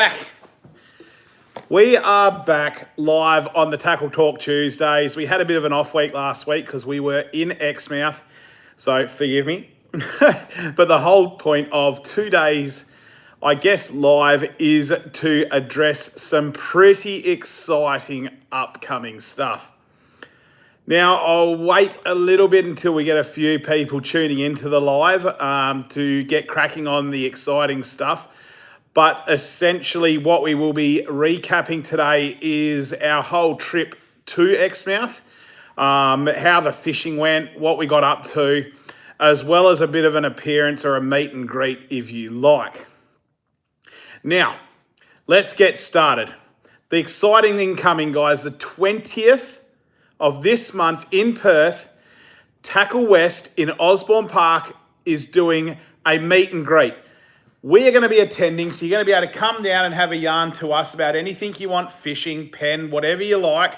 Back. We are back live on the Tackle Talk Tuesdays. We had a bit of an off week last week because we were in Exmouth, so forgive me. But the whole point of 2 days, I guess, live is to address some pretty exciting upcoming stuff. Now, I'll wait a little bit until we get a few people tuning into the live to get cracking on the exciting stuff. But essentially what we will be recapping today is our whole trip to Exmouth, how the fishing went, what we got up to, as well as a bit of an appearance or a meet and greet if you like. Now, let's get started. The exciting thing coming, guys, the 20th of this month in Perth, Tackle West in Osborne Park is doing a meet and greet. We are going to be attending, so you're going to be able to come down and have a yarn to us about anything you want, fishing, penn, whatever you like.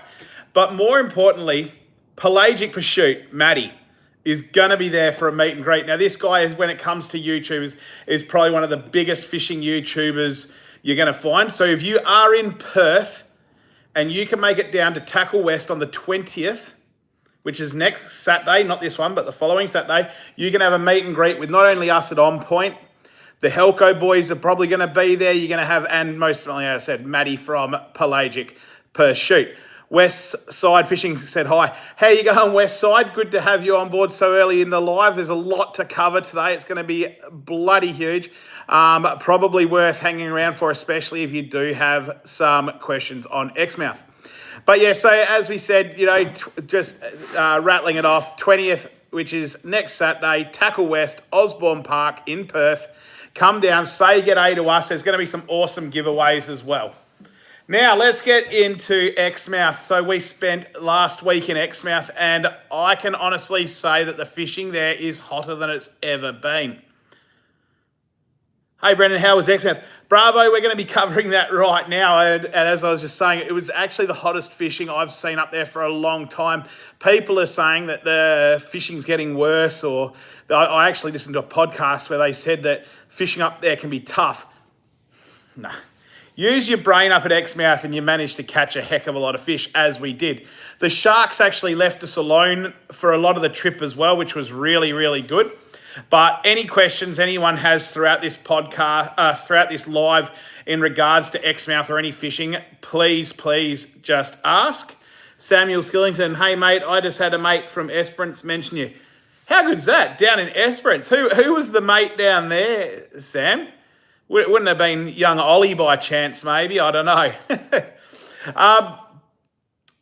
But more importantly, Pelagic Pursuit, Maddie, is going to be there for a meet and greet. Now, this guy, is, when it comes to YouTube, is probably one of the biggest fishing YouTubers you're going to find. So if you are in Perth and you can make it down to Tackle West on the 20th, which is next Saturday, not this one, but the following Saturday, you can have a meet and greet with not only us at On Point, the Helco boys are probably going to be there. You're going to have, and most certainly, as I said, Maddie from Pelagic Pursuit. West Side Fishing said hi. How you going, West Side? Good to have you on board so early in the live. There's a lot to cover today. It's going to be bloody huge. Probably worth hanging around for, especially if you do have some questions on Exmouth. But yeah, so as we said, just rattling it off, 20th, which is next Saturday, Tackle West, Osborne Park in Perth. Come down, say g'day to us. There's going to be some awesome giveaways as well. Now, let's get into Exmouth. So we spent last week in Exmouth, and I can honestly say that the fishing there is hotter than it's ever been. Hey, Brendan, how was Exmouth? Bravo, we're going to be covering that right now. And as I was just saying, it was actually the hottest fishing I've seen up there for a long time. People are saying that the fishing's getting worse, or I actually listened to a podcast where they said that fishing up there can be tough. Nah. Use your brain up at Exmouth and you managed to catch a heck of a lot of fish, as we did. The sharks actually left us alone for a lot of the trip as well, which was really, really good. But any questions anyone has throughout this podcast, throughout this live in regards to Exmouth or any fishing, please just ask. Samuel Skillington, hey mate, I just had a mate from Esperance mention you. How good's that, down in Esperance? Who was the mate down there, Sam? Wouldn't have been young Ollie by chance, maybe, I don't know.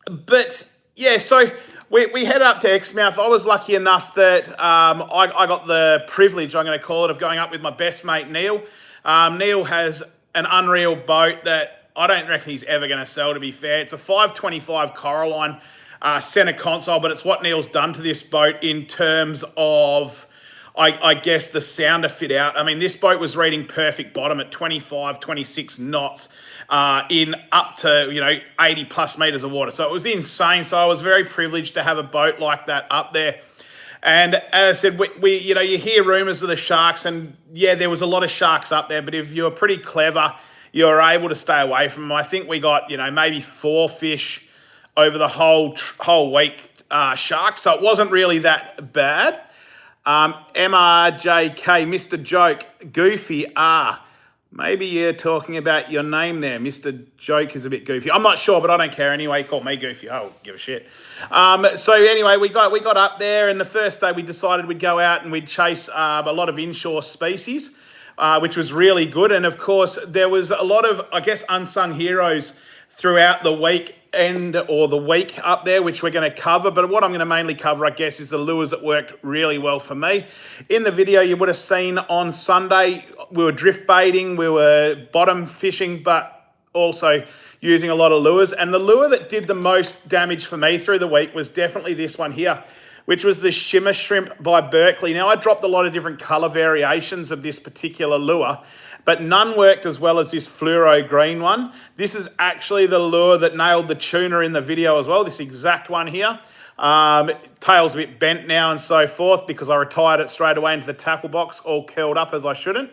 But yeah, so we headed up to Exmouth. I was lucky enough that I got the privilege, I'm going to call it, of going up with my best mate, Neil. Neil has an unreal boat that I don't reckon he's ever going to sell, to be fair. It's a 525 Coraline center console, but it's what Neil's done to this boat in terms of, I guess, the sounder fit out. I mean, this boat was reading perfect bottom at 25, 26 knots in up to, 80 plus meters of water. So it was insane. So I was very privileged to have a boat like that up there. And as I said, we you hear rumors of the sharks, and yeah, there was a lot of sharks up there, but if you were pretty clever, you were able to stay away from them. I think we got, maybe 4 fish over the whole week, sharks. So it wasn't really that bad. MRJK, Mr. Joke, Goofy R. Maybe you're talking about your name there. Mr. Joke is a bit goofy. I'm not sure, but I don't care anyway. Call me Goofy. I don't give a shit. So anyway, we got up there, and the first day we decided we'd go out and we'd chase a lot of inshore species, which was really good. And of course, there was a lot of, I guess, unsung heroes throughout the week up there, which we're going to cover. But what I'm going to mainly cover, I guess, is the lures that worked really well for me. In the video you would have seen on Sunday, we were drift baiting, we were bottom fishing, but also using a lot of lures. And the lure that did the most damage for me through the week was definitely this one here, which was the Shimmer Shrimp by Berkeley. Now, I dropped a lot of different color variations of this particular lure, but none worked as well as this fluoro green one. This is actually the lure that nailed the tuna in the video as well, this exact one here. Tail's a bit bent now and so forth because I retired it straight away into the tackle box, all curled up as I shouldn't.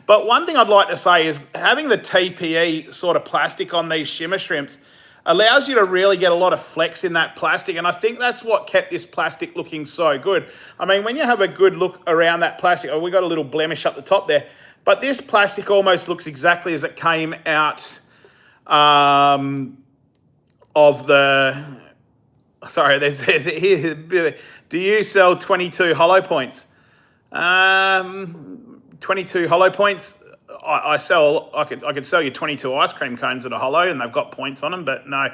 But one thing I'd like to say is having the TPE sort of plastic on these shimmer shrimps allows you to really get a lot of flex in that plastic, and I think that's what kept this plastic looking so good. I mean, when you have a good look around that plastic, oh, we got a little blemish up the top there, but this plastic almost looks exactly as it came out of the... Sorry, there's here. Do you sell 22 hollow points? 22 hollow points. I could sell you 22 ice cream cones that are hollow and they've got points on them, but no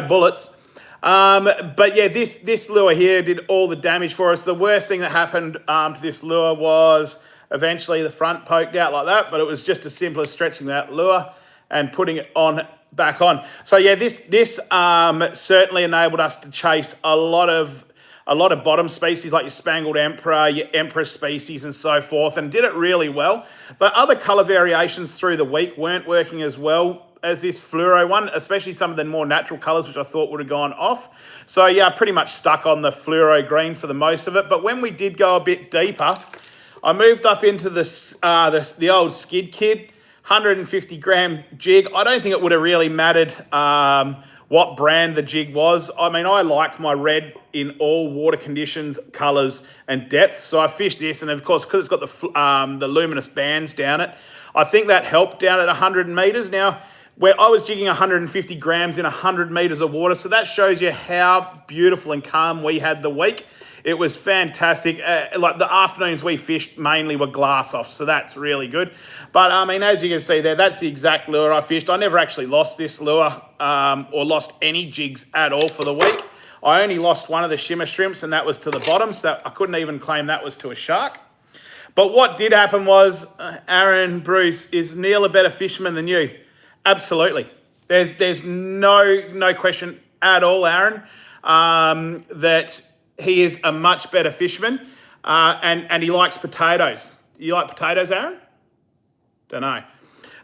bullets. But yeah, this lure here did all the damage for us. The worst thing that happened to this lure was eventually the front poked out like that, but it was just as simple as stretching that lure and putting it back on. So yeah, this certainly enabled us to chase a lot of bottom species like your spangled emperor, your empress species and so forth, and did it really well. The other color variations through the week weren't working as well as this fluoro one, especially some of the more natural colors, which I thought would have gone off. So yeah, I pretty much stuck on the fluoro green for the most of it. But when we did go a bit deeper, I moved up into the old Skid Kid, 150 gram jig. I don't think it would have really mattered what brand the jig was. I mean, I like my red in all water conditions, colors and depths. So I fished this, and of course, because it's got the luminous bands down it, I think that helped down at 100 meters. Now, where I was jigging 150 grams in 100 meters of water, so that shows you how beautiful and calm we had the week. It was fantastic. Like the afternoons we fished mainly were glass off, so that's really good. But I mean, as you can see there, that's the exact lure I fished. I never actually lost this lure or lost any jigs at all for the week. I only lost one of the shimmer shrimps, and that was to the bottom, so I couldn't even claim that was to a shark. But what did happen was, Aaron, Bruce, is Neil a better fisherman than you? Absolutely. There's no question at all, Aaron, that he is a much better fisherman, and he likes potatoes. You like potatoes, Aaron? Don't know.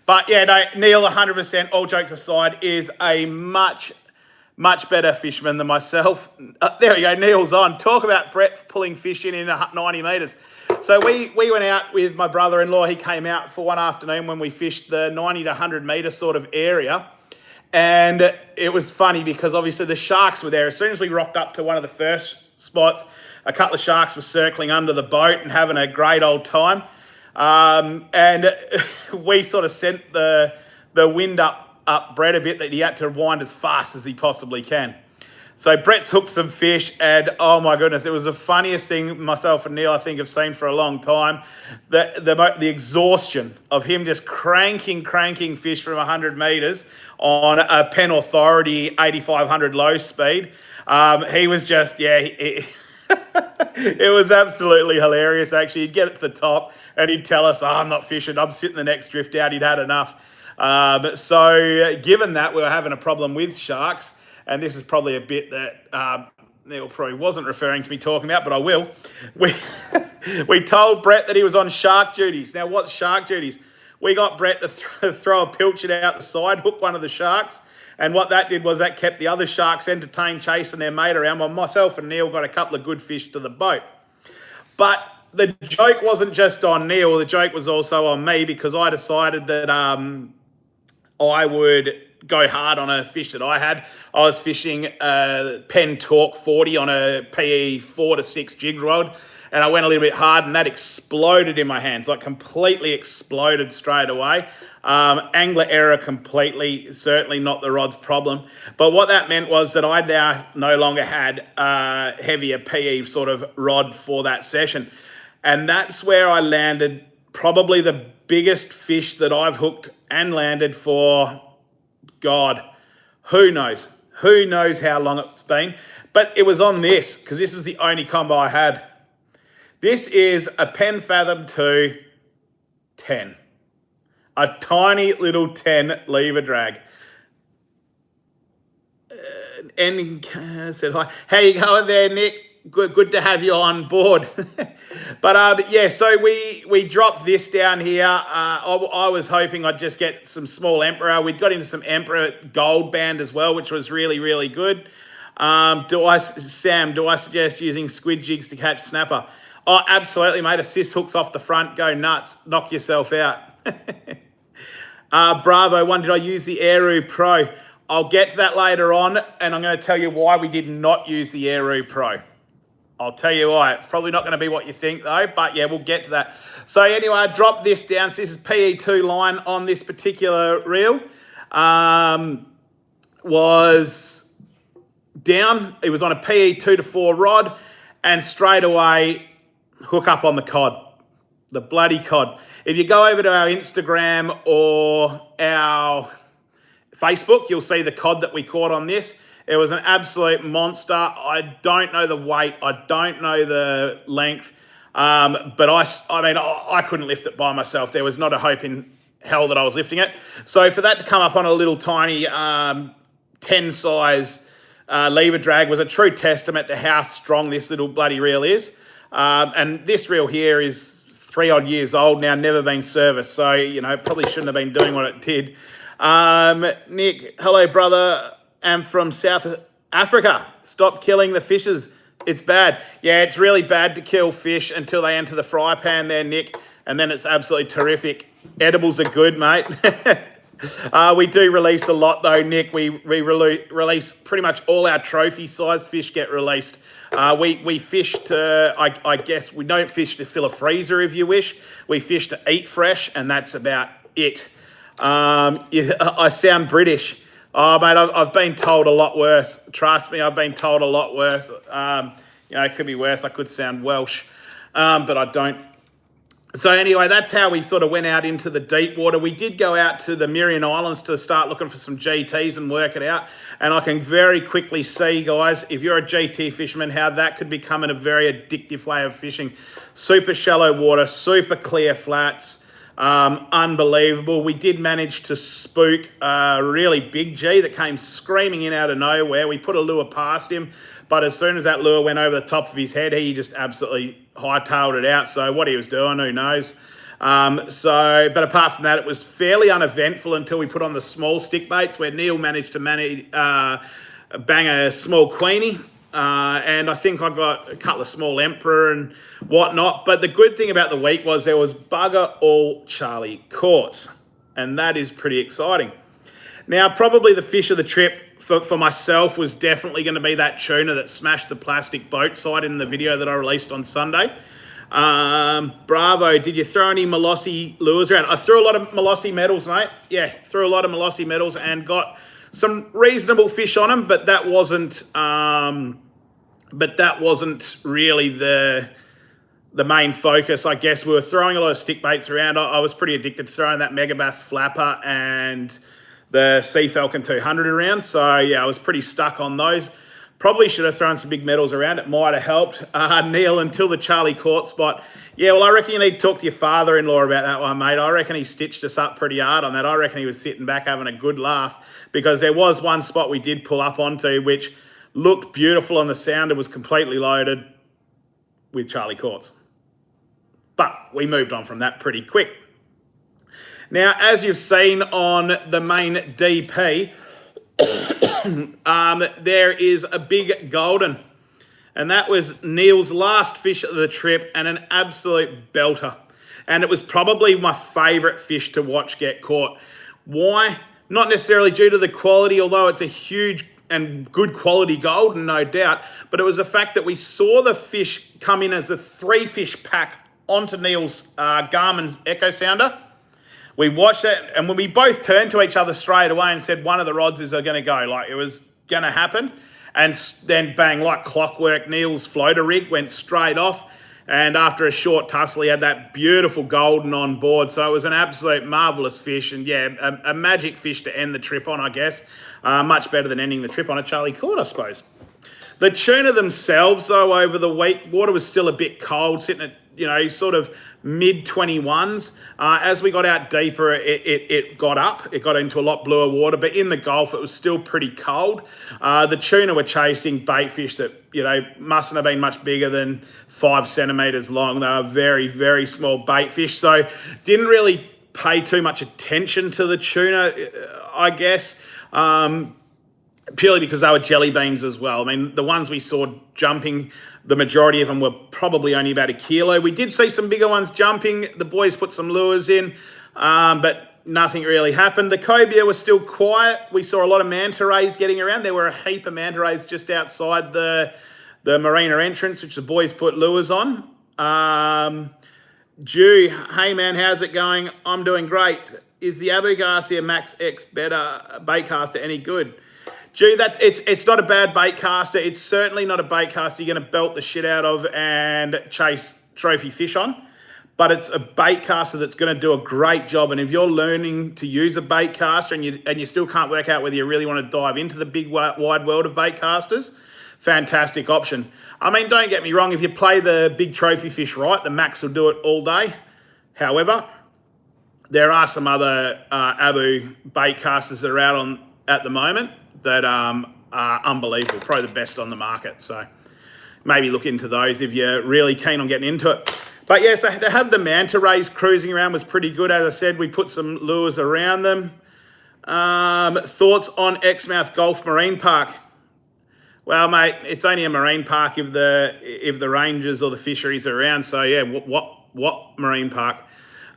But yeah, no, Neil, 100%, all jokes aside, is a much better fisherman than myself. There we go, Neil's on. Talk about Brett pulling fish in 90 metres. So we went out with my brother-in-law. He came out for one afternoon when we fished the 90 to 100 metre sort of area. And it was funny because obviously the sharks were there. As soon as we rocked up to one of the first spots, a couple of sharks were circling under the boat and having a great old time. And we sort of sent the wind up Brett a bit that he had to wind as fast as he possibly can. So Brett's hooked some fish, and oh my goodness, it was the funniest thing myself and Neil, I think, have seen for a long time. The exhaustion of him just cranking fish from 100 metres on a Penn Authority 8500 low speed. He was just, yeah, it was absolutely hilarious, actually. He'd get it to the top and he'd tell us, I'm not fishing, I'm sitting the next drift out. He'd had enough. So given that we were having a problem with sharks, and this is probably a bit that Neil probably wasn't referring to me talking about, but I will. We told Brett that he was on shark duties. Now, what's shark duties? We got Brett to throw a pilchard out the side, hook one of the sharks, and what that did was that kept the other sharks entertained chasing their mate around, while myself and Neil got a couple of good fish to the boat. But the joke wasn't just on Neil, the joke was also on me, because I decided that I would go hard on a fish that I had. I was fishing a Penn Torque 40 on a PE 4 to 6 jig rod, and I went a little bit hard, and that exploded in my hands, like completely exploded straight away. Angler error completely, certainly not the rod's problem. But what that meant was that I now no longer had a heavier PE sort of rod for that session. And that's where I landed probably the biggest fish that I've hooked and landed for, God, who knows? Who knows how long it's been? But it was on this, because this was the only combo I had. This is a Penn Fathom 2 10. A tiny little 10 lever drag. And said hi. How you going there, Nick? Good to have you on board. But yeah, so we dropped this down here. I was hoping I'd just get some small emperor. We'd got into some emperor gold band as well, which was really, really good. Sam, do I suggest using squid jigs to catch snapper? Oh, absolutely, mate. Assist hooks off the front. Go nuts. Knock yourself out. Bravo one, did I use the Aeroo Pro? I'll get to that later on, and I'm going to tell you why we did not use the Aeroo Pro. I'll tell you why. It's probably not going to be what you think, though, but yeah, we'll get to that. So anyway, I dropped this down. So this is PE2 line on this particular reel. Was down. It was on a PE2 to 4 rod, and straight away, hook up on the cod. The bloody cod. If you go over to our Instagram or our Facebook, you'll see the cod that we caught on this. It was an absolute monster. I don't know the weight. I don't know the length. But I couldn't lift it by myself. There was not a hope in hell that I was lifting it. So for that to come up on a little tiny 10 size lever drag was a true testament to how strong this little bloody reel is. And this reel here is 3 odd years old now, never been serviced. So, you know, probably shouldn't have been doing what it did. Nick, hello, brother. I'm from South Africa. Stop killing the fishes. It's bad. Yeah, it's really bad to kill fish until they enter the fry pan there, Nick. And then it's absolutely terrific. Edibles are good, mate. We do release a lot, though, Nick. We release pretty much all our trophy-sized fish get released. We fish to, I guess, we don't fish to fill a freezer, if you wish. We fish to eat fresh, and that's about it. I sound British. Oh, mate, I've been told a lot worse. Trust me, I've been told a lot worse. You know, it could be worse. I could sound Welsh, but I don't. So anyway, that's how we sort of went out into the deep water. We did go out to the Miriam Islands to start looking for some GTs and work it out. And I can very quickly see, guys, if you're a GT fisherman, how that could become a very addictive way of fishing. Super shallow water, super clear flats. Unbelievable. We did manage to spook a really big G that came screaming in out of nowhere. We put a lure past him, but as soon as that lure went over the top of his head, he just absolutely hightailed it out. So what he was doing, who knows? But apart from that, it was fairly uneventful until we put on the small stick baits, where Neil managed to bang a small queenie. And I think I got a couple of small emperor and whatnot. But the good thing about the week was there was bugger all Charlie caught. And that is pretty exciting. Now, probably the fish of the trip for myself was definitely going to be that tuna that smashed the plastic boat side in the video that I released on Sunday. Bravo, did you throw any Molossi lures around? I threw a lot of Molossi medals, mate. Yeah, threw a lot of Molossi medals and got some reasonable fish on them, but that wasn't really the main focus. I guess we were throwing a lot of stick baits around. I was pretty addicted to throwing that Megabass Flapper and the Sea Falcon 200 around. So yeah, I was pretty stuck on those. Probably should have thrown some big medals around. It might have helped. Neil, until the Charlie caught spot. Yeah, well, I reckon you need to talk to your father-in-law about that one, mate. I reckon he stitched us up pretty hard on that. I reckon he was sitting back having a good laugh, because there was one spot we did pull up onto which looked beautiful and the sounder was completely loaded with Charlie Courts. But we moved on from that pretty quick. Now, as you've seen on the main DP, there is a big golden. And that was Neil's last fish of the trip and an absolute belter. And it was probably my favourite fish to watch get caught. Why? Not necessarily due to the quality, although it's a huge and good quality golden, no doubt. But it was the fact that we saw the fish come in as a 3-fish pack onto Neil's Garmin Echo Sounder. We watched it, and when we both turned to each other straight away and said one of the rods is going to go, like it was going to happen. And then bang, like clockwork, Neil's floater rig went straight off. And after a short tussle, he had that beautiful golden on board. So it was an absolute marvellous fish. And yeah, a magic fish to end the trip on, I guess. Much better than ending the trip on a Charlie Court, I suppose. The tuna themselves, though, over the week, water was still a bit cold, sitting at sort of mid 21s. As we got out deeper, it got up. It got into a lot bluer water, but in the Gulf, it was still pretty cold. The tuna were chasing bait fish that, mustn't have been much bigger than 5 centimetres long. They were very, very small bait fish. So didn't really pay too much attention to the tuna, I guess. Purely because they were jelly beans as well. I mean, the ones we saw jumping, the majority of them were probably only about 1 kilo. We did see some bigger ones jumping. The boys put some lures in, but nothing really happened. The cobia was still quiet. We saw a lot of manta rays getting around. There were a heap of manta rays just outside the marina entrance, which the boys put lures on. Jew, hey man, how's it going? I'm doing great. Is the Abu Garcia Max X better bait caster any good? Gee, it's not a bad bait caster. It's certainly not a bait caster you're going to belt the shit out of and chase trophy fish on. But it's a bait caster that's going to do a great job. And if you're learning to use a bait caster and you still can't work out whether you really want to dive into the big wide world of bait casters, fantastic option. I mean, don't get me wrong. If you play the big trophy fish right, the Max will do it all day. However, there are some other Abu bait casters that are out at the moment that are unbelievable, probably the best on the market. So maybe look into those if you're really keen on getting into it. But yeah, so to have the manta rays cruising around was pretty good. As I said, we put some lures around them. Thoughts on Exmouth Golf Marine Park? Well, mate, it's only a marine park if the rangers or the fisheries are around. So yeah, what marine park?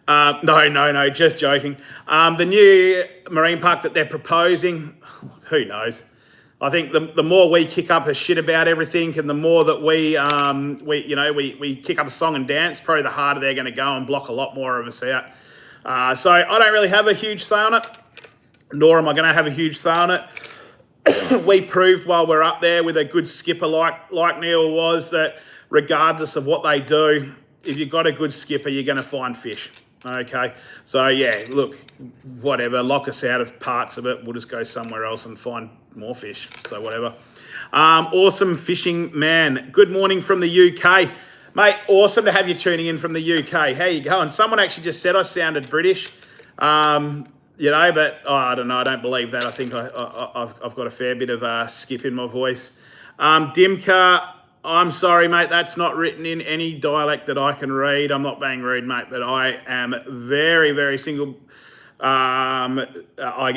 No, just joking. The new marine park that they're proposing, who knows? I think the more we kick up a shit about everything, and the more that we kick up a song and dance, probably the harder they're going to go and block a lot more of us out. So I don't really have a huge say on it, nor am I going to have a huge say on it. We proved while we're up there with a good skipper like Neil was that regardless of what they do, if you've got a good skipper, you're going to find fish. Okay, so yeah, look, whatever, lock us out of parts of it. We'll just go somewhere else and find more fish. So whatever. Awesome fishing man. Good morning from the UK. Mate, awesome to have you tuning in from the UK. How you going? Someone actually just said I sounded British. But I don't know. I don't believe that. I think I've got a fair bit of skip in my voice. Dimka, I'm sorry, mate. That's not written in any dialect that I can read. I'm not being rude, mate, but I am very, very single.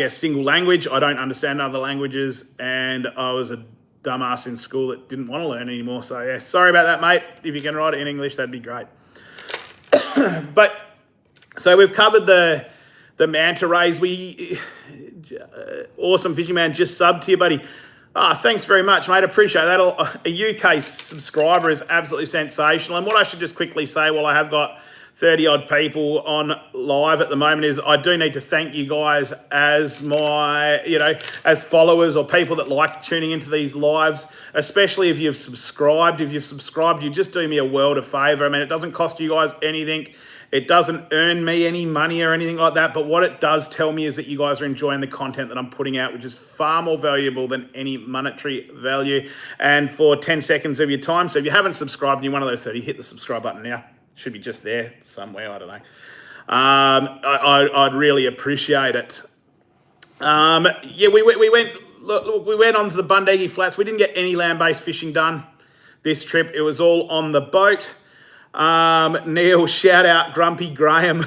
Single language. I don't understand other languages, and I was a dumbass in school that didn't want to learn anymore. So yeah, sorry about that, mate. If you can write it in English, that'd be great. But so we've covered the manta rays. Awesome fishing man just subbed to you, buddy. Thanks very much, mate. Appreciate that. A UK subscriber is absolutely sensational. And what I should just quickly say, while I have got 30 odd people on live at the moment, is I do need to thank you guys as as followers or people that like tuning into these lives, especially if you've subscribed. If you've subscribed, you just do me a world of favour. I mean, it doesn't cost you guys anything. It doesn't earn me any money or anything like that, but what it does tell me is that you guys are enjoying the content that I'm putting out, which is far more valuable than any monetary value, and for 10 seconds of your time. So if you haven't subscribed and you're one of those 30, hit the subscribe button now. Should be just there somewhere, I don't know. I'd really appreciate it. We went onto the Bundegi Flats. We didn't get any land-based fishing done this trip. It was all on the boat. Neil, shout out Grumpy Graham.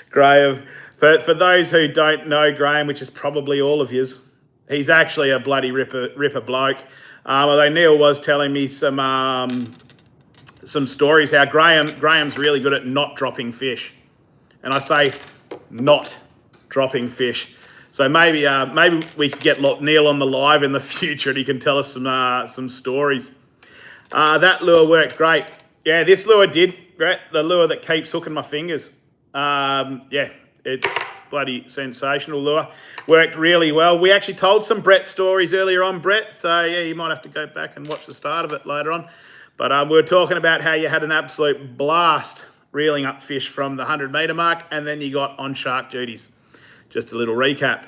Graham. For those who don't know Graham, which is probably all of yous, he's actually a bloody ripper bloke. Although Neil was telling me some stories how Graham's really good at not dropping fish. And I say not dropping fish. So maybe we could get Neil on the live in the future and he can tell us some stories. That lure worked great. Yeah, this lure did. Great. The lure that keeps hooking my fingers. Yeah, it's bloody sensational lure. Worked really well. We actually told some Brett stories earlier on, Brett. So yeah, you might have to go back and watch the start of it later on. But we were talking about how you had an absolute blast reeling up fish from the 100-metre mark, and then you got on shark duties. Just a little recap.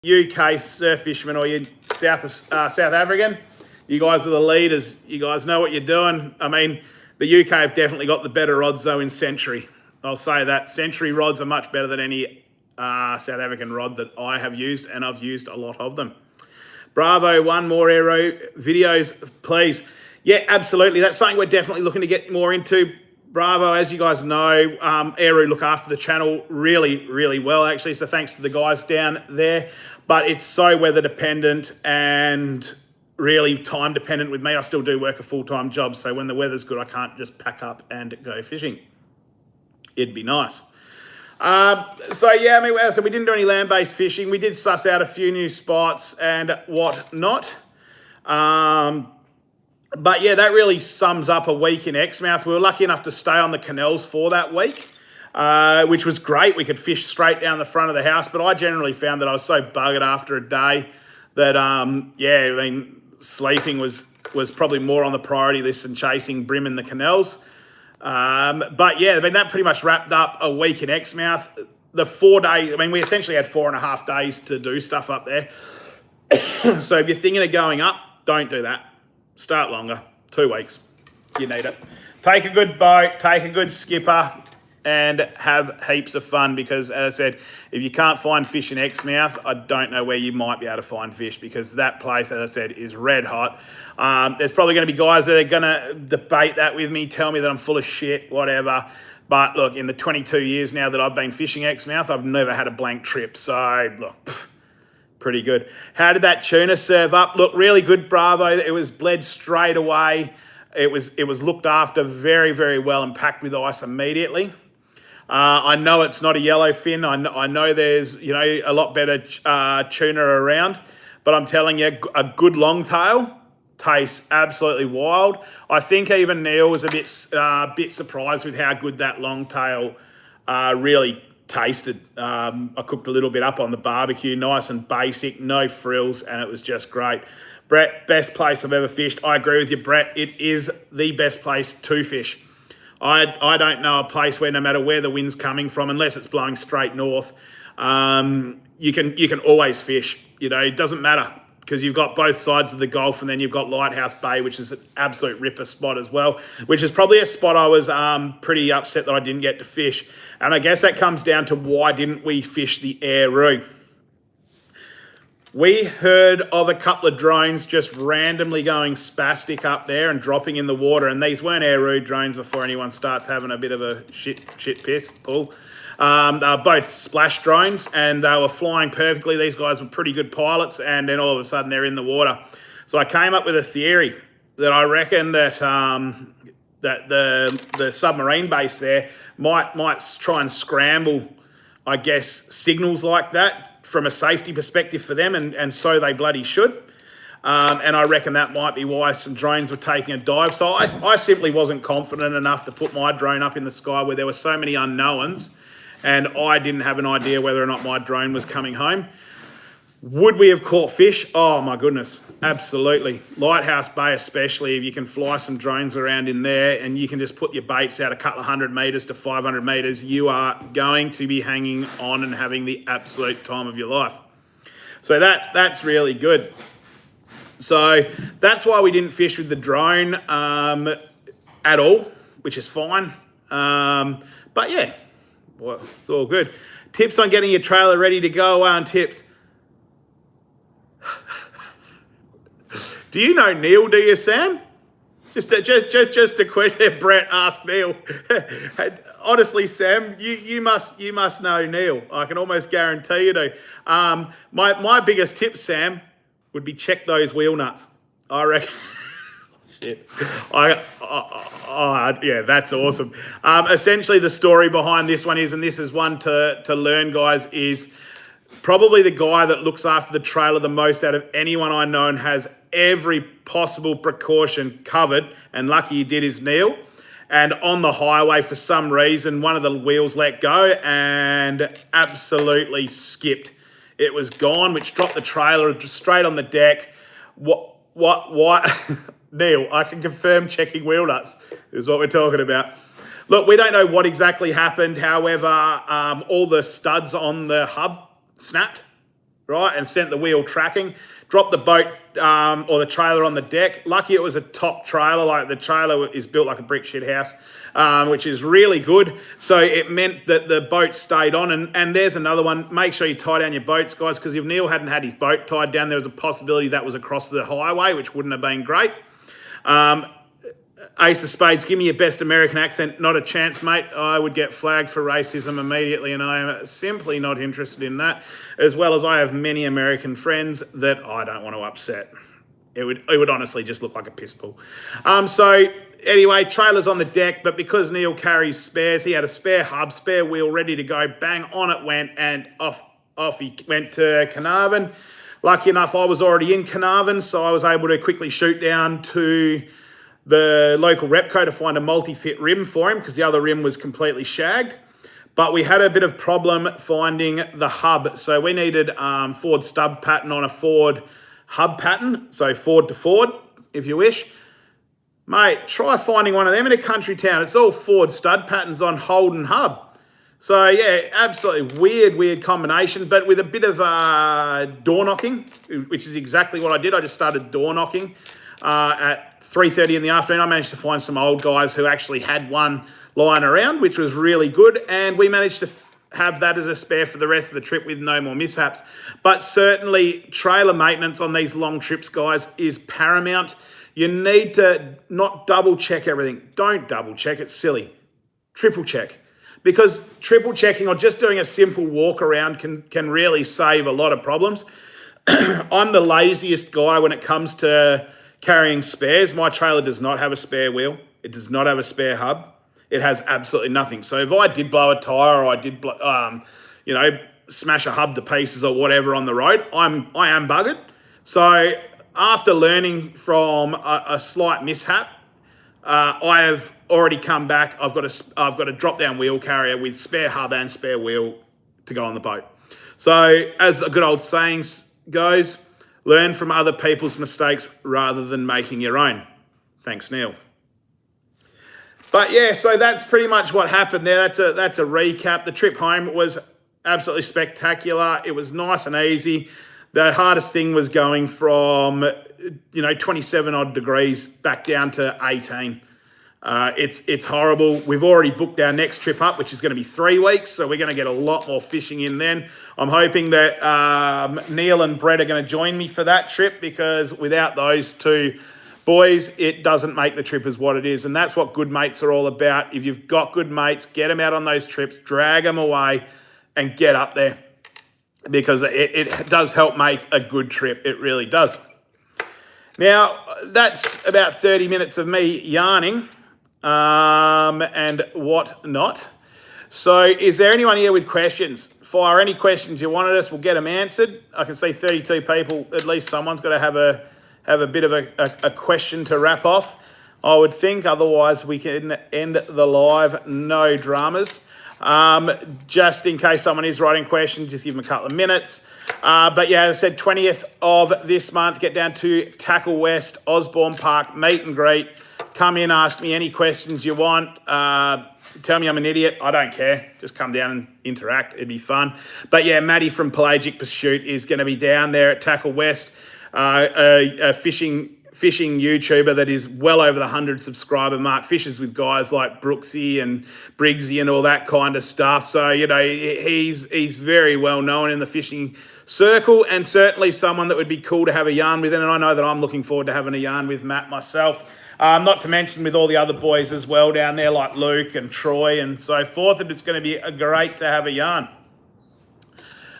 UK surf fishermen or you South African, you guys are the leaders. You guys know what you're doing. I mean, the UK have definitely got the better rods though in Century. I'll say that. Century rods are much better than any South African rod that I have used, and I've used a lot of them. Bravo, one more aeroo videos, please. Yeah, absolutely. That's something we're definitely looking to get more into. Bravo, as you guys know, aeroo look after the channel really, really well, actually. So thanks to the guys down there. But it's so weather dependent and really time dependent with me. I still do work a full-time job. So when the weather's good, I can't just pack up and go fishing. It'd be nice. So yeah, I mean, so we didn't do any land-based fishing. We did suss out a few new spots and whatnot. But yeah, that really sums up a week in Exmouth. We were lucky enough to stay on the canals for that week, which was great. We could fish straight down the front of the house, but I generally found that I was so buggered after a day that, yeah, I mean, sleeping was probably more on the priority list than chasing brim in the canals. But yeah, I mean, that pretty much wrapped up a week in Exmouth. The 4 days, I mean, we essentially had 4.5 days to do stuff up there. So if you're thinking of going up, don't do that. Start longer, 2 weeks. You need it. Take a good boat, take a good skipper, and have heaps of fun because, as I said, if you can't find fish in Exmouth, I don't know where you might be able to find fish because that place, as I said, is red hot. There's probably going to be guys that are going to debate that with me, tell me that I'm full of shit, whatever. But look, in the 22 years now that I've been fishing Exmouth, I've never had a blank trip. So, look, pretty good. How did that tuna serve up? Look, really good, Bravo. It was bled straight away. It was looked after very, very well and packed with ice immediately. I know it's not a yellowfin. I know there's, you know, a lot better tuna around, but I'm telling you, a good longtail tastes absolutely wild. I think even Neil was a bit surprised with how good that longtail really tasted. I cooked a little bit up on the barbecue, nice and basic, no frills, and it was just great. Brett, best place I've ever fished. I agree with you, Brett. It is the best place to fish. I don't know a place where no matter where the wind's coming from, unless it's blowing straight north, you can always fish. You know, it doesn't matter because you've got both sides of the Gulf, and then you've got Lighthouse Bay, which is an absolute ripper spot as well, which is probably a spot I was pretty upset that I didn't get to fish. And I guess that comes down to why didn't we fish the aeroo? We heard of a couple of drones just randomly going spastic up there and dropping in the water, and these weren't aeroo drones before anyone starts having a bit of a shit piss pull. They were both splash drones, and they were flying perfectly. These guys were pretty good pilots, and then all of a sudden they're in the water. So I came up with a theory that I reckon that that the submarine base there might try and scramble, I guess, signals like that from a safety perspective for them, and so they bloody should. And I reckon that might be why some drones were taking a dive. So I simply wasn't confident enough to put my drone up in the sky where there were so many unknowns, and I didn't have an idea whether or not my drone was coming home. Would we have caught fish? Oh my goodness, absolutely. Lighthouse Bay especially, if you can fly some drones around in there and you can just put your baits out a couple of 100 metres to 500 metres, you are going to be hanging on and having the absolute time of your life. So that's really good. So that's why we didn't fish with the drone at all, which is fine. But yeah, well, it's all good. Tips on getting your trailer ready to go on tips. Do you know Neil, do you, Sam? Just a question Brett asked Neil. Honestly, Sam, you must know Neil. I can almost guarantee you do. My biggest tip, Sam, would be check those wheel nuts. I reckon. Shit. Yeah, that's awesome. Essentially, the story behind this one is, and this is one to learn, guys, is probably the guy that looks after the trailer the most out of anyone I know and has every possible precaution covered, and lucky he did, is Neil. And on the highway, for some reason, one of the wheels let go and absolutely skipped. It was gone, which dropped the trailer straight on the deck. What? Neil, I can confirm checking wheel nuts is what we're talking about. Look, we don't know what exactly happened. However, all the studs on the hub snapped. right, and sent the wheel tracking. Dropped the boat or the trailer on the deck. Lucky it was a top trailer. Like the trailer is built like a brick shit house, which is really good. So it meant that the boat stayed on. And there's another one. Make sure you tie down your boats, guys, because if Neil hadn't had his boat tied down, there was a possibility that was across the highway, which wouldn't have been great. Ace of Spades, give me your best American accent. Not a chance, mate. I would get flagged for racism immediately, and I am simply not interested in that, as well as I have many American friends that I don't want to upset. It would honestly just look like a piss pool. So anyway, trailer's on the deck, but because Neil carries spares, he had a spare hub, spare wheel ready to go. Bang, on it went, and off he went to Carnarvon. Lucky enough, I was already in Carnarvon, so I was able to quickly shoot down to the local Repco to find a multi-fit rim for him because the other rim was completely shagged. But we had a bit of problem finding the hub. So we needed Ford stub pattern on a Ford hub pattern. So Ford to Ford, if you wish. Mate, try finding one of them in a country town. It's all Ford stud patterns on Holden hub. So yeah, absolutely weird combination, but with a bit of door knocking, which is exactly what I did. I just started door knocking at 3:30 in the afternoon. I managed to find some old guys who actually had one lying around, which was really good. And we managed to have that as a spare for the rest of the trip with no more mishaps. But certainly trailer maintenance on these long trips, guys, is paramount. You need to not double check everything. Don't double check, it's silly. Triple check. Because triple checking or just doing a simple walk around can really save a lot of problems. I'm the laziest guy when it comes to carrying spares. My trailer does not have a spare wheel. It does not have a spare hub. It has absolutely nothing. So if I did blow a tire or I did, smash a hub to pieces or whatever on the road, I am buggered. So after learning from a slight mishap, I have already come back. I've got a drop down wheel carrier with spare hub and spare wheel to go on the boat. So as a good old saying goes, learn from other people's mistakes rather than making your own. Thanks, Neil. But yeah, so that's pretty much what happened there. That's a recap. The trip home was absolutely spectacular. It was nice and easy. The hardest thing was going from 27 odd degrees back down to 18. It's horrible. We've already booked our next trip up, which is going to be 3 weeks, so we're going to get a lot more fishing in then. I'm hoping that Neil and Brett are going to join me for that trip, because without those two boys, it doesn't make the trip as what it is, and that's what good mates are all about. If you've got good mates, get them out on those trips, drag them away, and get up there, because it does help make a good trip. It really does. Now, that's about 30 minutes of me yarning and whatnot. So is there anyone here with questions? Fire any questions you wanted us, we'll get them answered. I can see 32 people, at least someone's got to have a bit of a question to wrap off, I would think. Otherwise, we can end the live, no dramas. Just in case someone is writing questions, just give them a couple of minutes. But yeah, as I said, 20th of this month, get down to Tackle West, Osborne Park, meet and greet. Come in, ask me any questions you want. Tell me I'm an idiot. I don't care. Just come down and interact. It'd be fun. But yeah, Maddie from Pelagic Pursuit is going to be down there at Tackle West. A fishing YouTuber that is well over the 100 subscriber mark, fishes with guys like Brooksy and Briggsy and all that kind of stuff. So, he's very well known in the fishing circle, and certainly someone that would be cool to have a yarn with. And I know that I'm looking forward to having a yarn with Matt myself. Not to mention with all the other boys as well down there, like Luke and Troy and so forth. And it's going to be great to have a yarn.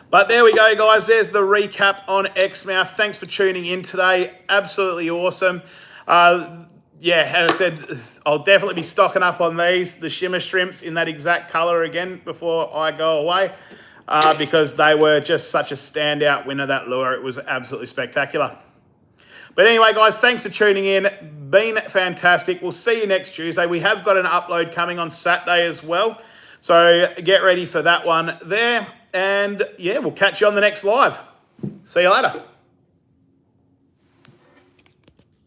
But there we go, guys. There's the recap on Exmouth. Thanks for tuning in today. Absolutely awesome. Yeah, as I said, I'll definitely be stocking up on these, the shimmer shrimps in that exact colour again before I go away, because they were just such a standout winner, that lure. It was absolutely spectacular. But anyway, guys, thanks for tuning in. Been fantastic. We'll see you next Tuesday. We have got an upload coming on Saturday as well, so get ready for that one there. And yeah, we'll catch you on the next live. See you later.